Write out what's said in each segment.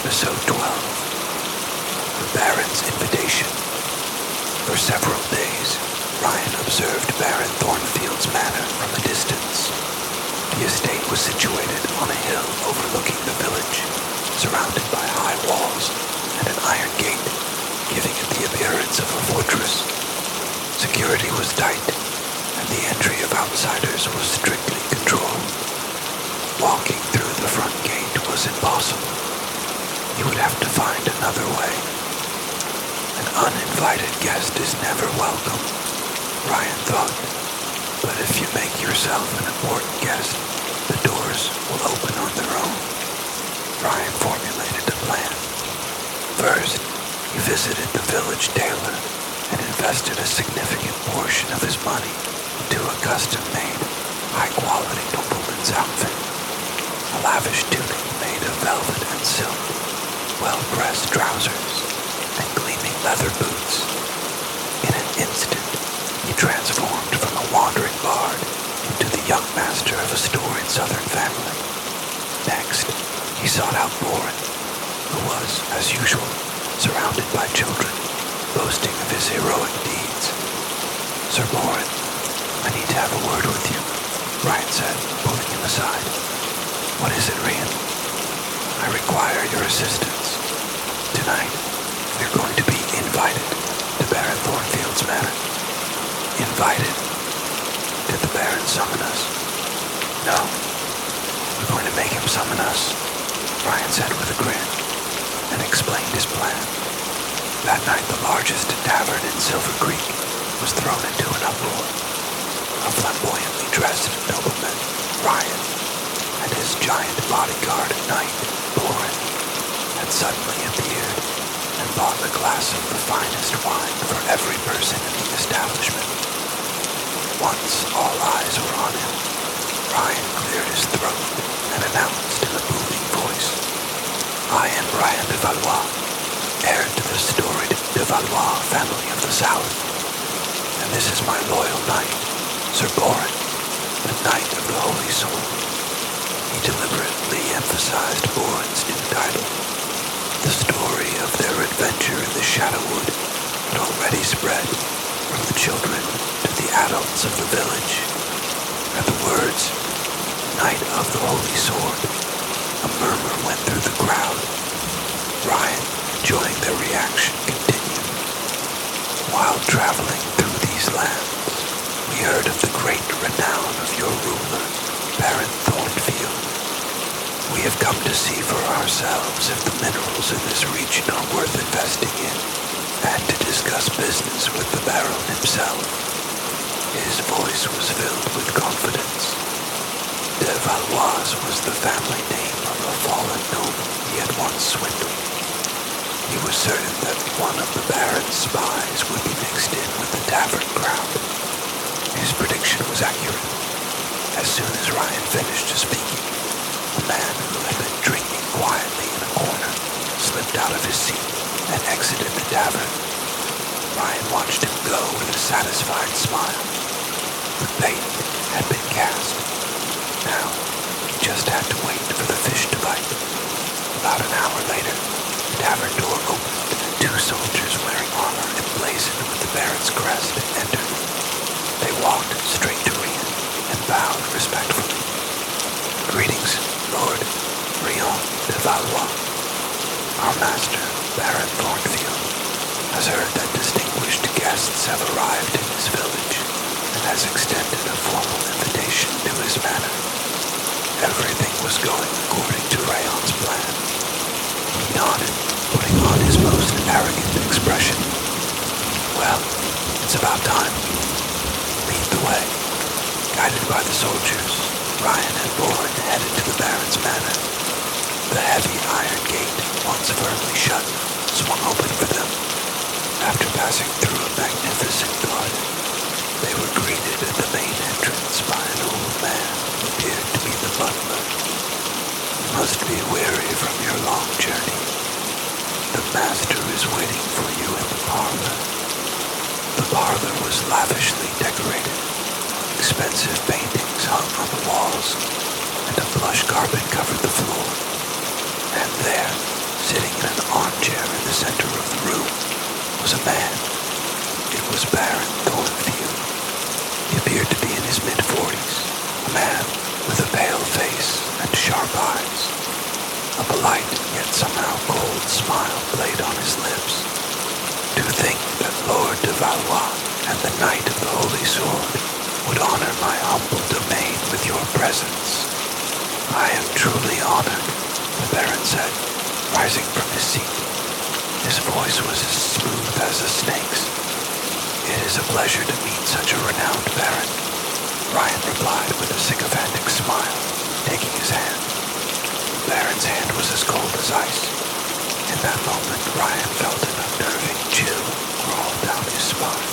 Episode 12. The Baron's Invitation. For several days, Ryan observed Baron Thornfield's manor from a distance. The estate was situated on a hill overlooking the village, surrounded by high walls and an iron gate, giving it the appearance of a fortress. Security was tight, and the entry of outsiders was strictly controlled. Walking through the front gate was impossible. You would have to find another way. An uninvited guest is never welcome, Ryan thought. But if you make yourself an important guest, the doors will open on their own. Ryan formulated a plan. First, he visited the village tailor and invested a significant portion of his money into a custom-made, high-quality nobleman's outfit. A lavish tunic made of velvet and silk, well-pressed trousers, and gleaming leather boots. In an instant, he transformed from a wandering bard into the young master of a storied southern family. Next, he sought out Boren, who was, as usual, surrounded by children, boasting of his heroic deeds. "Sir Boren, I need to have a word with you," Ryan said, pulling him aside. "What is it, Rian?" "I require your assistance. Tonight, we're going to be invited to Baron Thornfield's manor." "Invited? Did the Baron summon us?" "No. We're going to make him summon us," Ryan said with a grin, and explained his plan. That night, the largest tavern in Silver Creek was thrown into an uproar. A flamboyantly dressed nobleman, Ryan, and his giant bodyguard knight, Boren, had suddenly appeared and bought a glass of the finest wine for every person in the establishment. Once all eyes were on him, Ryan cleared his throat and announced in a booming voice, "I am Ryan de Valois, heir to the storied de Valois family of the South. And this is my loyal knight, Sir Boren, the Knight of the Holy Sword." He deliberately emphasized Boren's new title. The story of their adventure in the Shadowwood had already spread from the children to the adults of the village. At the words, "Knight of the Holy Sword," a murmur went through the crowd. Ryan, enjoying their reaction, continued. "While traveling through these lands, we heard of the great renown of your ruler, Baron Thornfield. We have come to see for ourselves if the minerals in this region are worth investing in, and to discuss business with the Baron himself." His voice was filled with confidence. De Valois was the family name of a fallen noble he had once swindled. He was certain that one of the Baron's spies would be mixed in with the tavern crowd. His prediction was accurate. As soon as Ryan finished speaking, a man who had been drinking quietly in a corner slipped out of his seat and exited the tavern. Ryan watched him go with a satisfied smile. The bait had been cast. Now, he just had to wait for the fish to bite. About an hour later, the tavern door opened and two soldiers wearing armor emblazoned with the Baron's crest entered. They walked straight to Rian and bowed respectfully. "Greetings, Lord Rian de Valois. Our master, Baron Thornfield, has heard that distinguished guests have arrived in his village and has extended a formal invitation to his manor." Everything was going according to Rayon's plan. He nodded, putting on his most arrogant expression. "Well, it's about time. Lead the way." Guided by the soldiers, Ryan and Boren headed to the Baron's manor. The heavy iron gate, once firmly shut, swung open for them. After passing through a magnificent garden, they were greeted at the main entrance by an old man who appeared to be the butler. "You must be weary from your long journey. The master is waiting for you in the parlor." The parlor was lavishly decorated. Expensive paintings hung on the walls, and a plush carpet covered the floor. And there, sitting in an armchair in the center of the room, was a man. It was Baron Thornfield. He appeared to be in his mid-40s, a man with a pale face and sharp eyes. A polite, yet somehow cold smile played on his lips. To think that Lord de Valois and the Knight of the Holy Sword would honor my humble domain with your presence. I am truly honored, the Baron said, rising from his seat. His voice was as smooth as a snake's. It is a pleasure to meet such a renowned Baron, Ryan replied with a sycophantic smile, taking his hand. The Baron's hand was as cold as ice. In that moment, Ryan felt an unnerving chill crawl down his spine.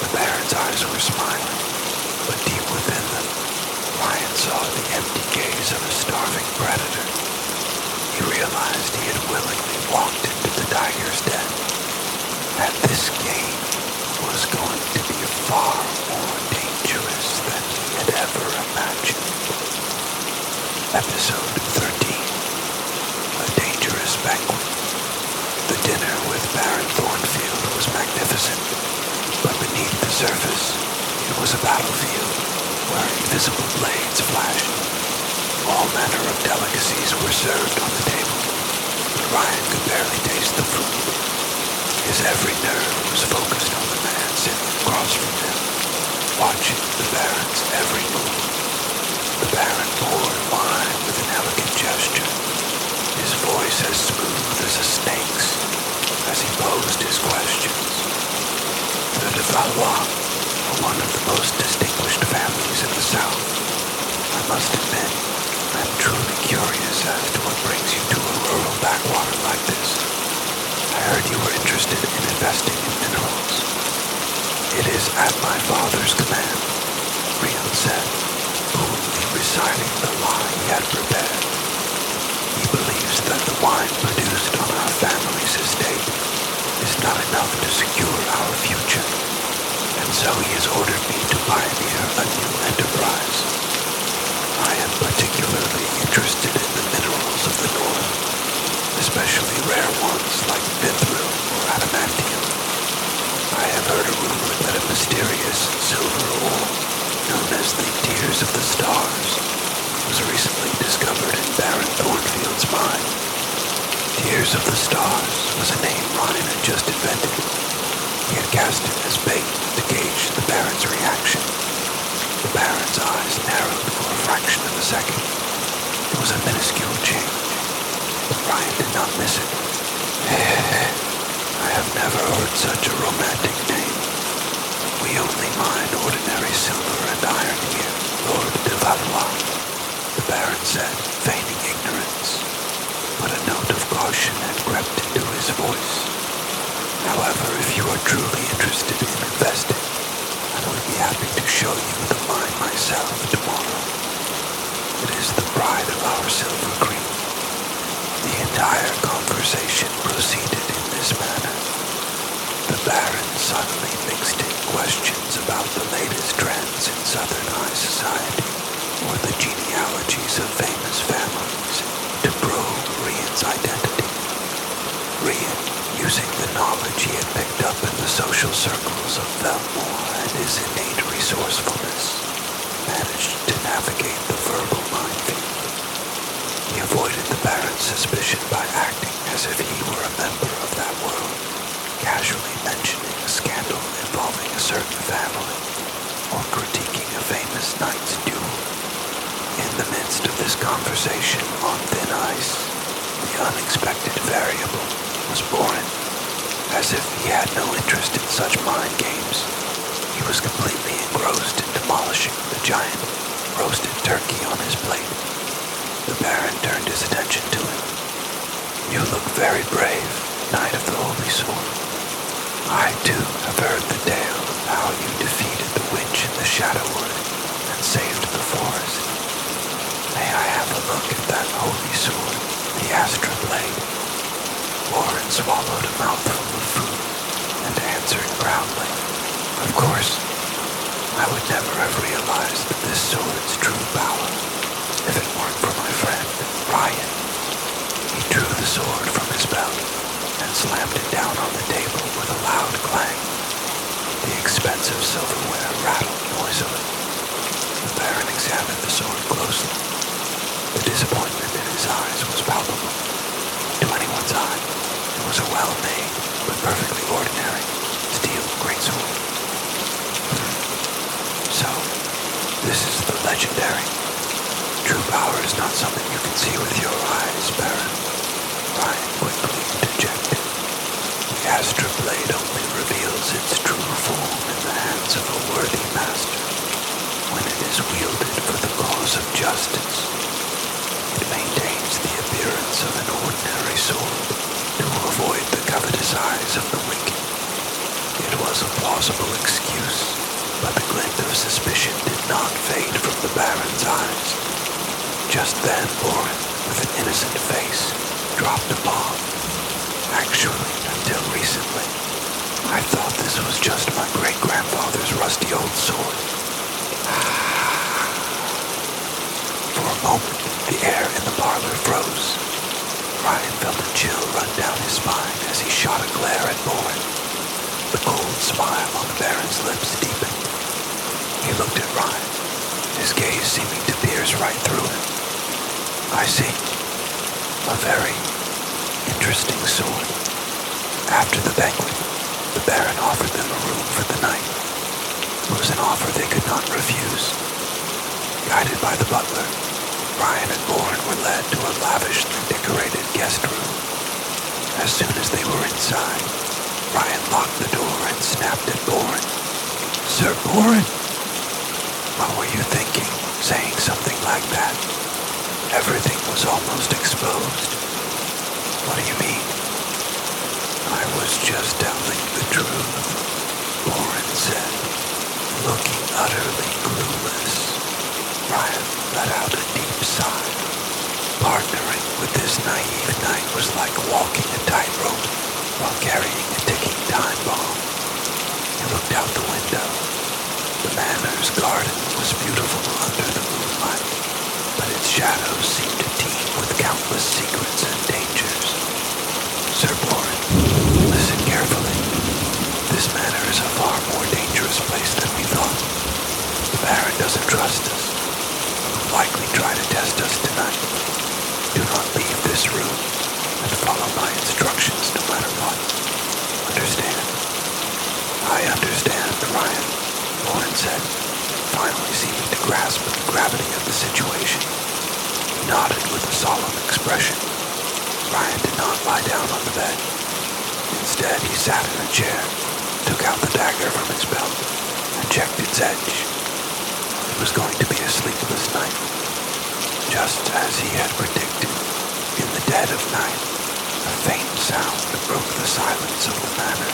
The Baron's eyes were smiling, but deep within them, Ryan saw the empty gaze of a starving predator. He realized he had willingly walked into the tiger's den, and this game was going to be far more dangerous than he had ever imagined. Episode 13, A Dangerous Banquet. The dinner with Baron Thornfield was magnificent, but beneath the surface, it was a battlefield where invisible blades flashed. All manner of delicacies were served on the table, but Ryan could barely taste the food. His every nerve was focused on the man sitting across from him, watching the Baron's every move. The Baron poured wine with an elegant gesture, his voice as smooth as a snake's, as he posed his questions. The de Valois were one of the most distinguished families in the South. I must admit, I'm truly curious as to what brings you to a rural backwater like this. I heard you were interested in investing in minerals. It is at my father's command, Rion said, coolly reciting the lie he had prepared. He believes that the wine produced on our family's estate is not enough to secure our future, and so he has ordered me to pioneer a new enterprise. I am particularly interested in the minerals of the north, especially rare ones like mithril or adamantium. I have heard a rumor that a mysterious silver ore, known as the Tears of the Stars, was recently discovered in Baron Thornfield's mine. Tears of the Stars was a name Ryan had just invented. He had cast it as bait to gauge the Baron's reaction. The Baron's eyes narrowed for a fraction of a second. It was a minuscule change, but Ryan did not miss it. I have never heard such a romantic name. We only mine ordinary silver and iron here, Lord de Valois, the Baron said, feigning ignorance. But a note of caution had crept into his voice. However, if you are truly interested in investing, I would be happy to show you the mine myself tomorrow. It is the pride of our Silver Creek. The entire conversation proceeded in this manner. The Baron suddenly mixed in questions about the latest trends in Southern high society, or the genealogies of famous families, to probe Rian's identity. Rian, using the knowledge he had picked up in the social circles of Belmore and his innate resourcefulness, managed to navigate the verbal minefield. He avoided the Baron's suspicion by acting as if he were a member of that world, casually mentioning a scandal involving a certain family, or critiquing a famous knight's duel. In the midst of this conversation on thin ice, the unexpected variable was born. As if he had no interest in such mind games, he was completely engrossed in demolishing the giant roasted turkey on his plate. The Baron turned his attention to him. You look very brave, Knight of the Holy Sword. I too have heard the tale of how you defeated the witch in the Shadowwood and saved the forest. May I have a look at that holy sword, the Astra Blade? Warren swallowed a mouthful of food and answered proudly, Of course, I would never have realized this sword's true power if it weren't for my friend, Ryan. He drew the sword legendary. True power is not something you can see with your eyes, Baron. Ryan quickly interjected. The Astra Blade only reveals its true form in the hands of a worthy master. When it is wielded for the cause of justice, it maintains the appearance of an ordinary sword to avoid the covetous eyes of the wicked. It was a plausible excuse, but the glint of suspicion did not fade from the Baron's eyes. Just then, Boren, with an innocent face, dropped a bomb. Actually, until recently, I thought this was just my great-grandfather's rusty old sword. For a moment, the air in the parlor froze. Ryan felt a chill run down his spine as he shot a glare at Boren. The cold smile on the Baron's lips deepened. He looked at Ryan, his gaze seeming to pierce right through him. I see. A very interesting sword. After the banquet, the Baron offered them a room for the night. It was an offer they could not refuse. Guided by the butler, Ryan and Boren were led to a lavishly decorated guest room. As soon as they were inside, Ryan locked the door and snapped at Boren. Sir Boren? What were you thinking, saying something like that? Everything was almost exposed. What do you mean? I was just telling the truth, Boren said, looking utterly clueless. Ryan let out a deep sigh. Partnering with this naive knight was like walking a tightrope while carrying a ticking time bomb. He looked out the window. The manor's garden was beautiful under the moonlight, but its shadows seemed to teem with countless secrets and dangers. Sir Boren, listen carefully. This manor is a far more dangerous place than we thought. The Baron doesn't trust us. He will likely try to test us tonight. Do not leave this room and follow my instructions no matter what. Understand? I understand, Ryan, Boren said, finally seeming to grasp the gravity of the situation. He nodded with a solemn expression. Ryan did not lie down on the bed. Instead, he sat in a chair, took out the dagger from his belt, and checked its edge. It was going to be a sleepless night. Just as he had predicted, in the dead of night, a faint sound broke the silence of the manor.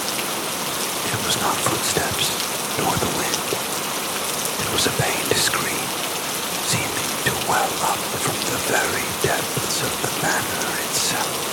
It was not footsteps, nor the wind. It was a pained scream, seeming to well up from the very depths of the manor itself.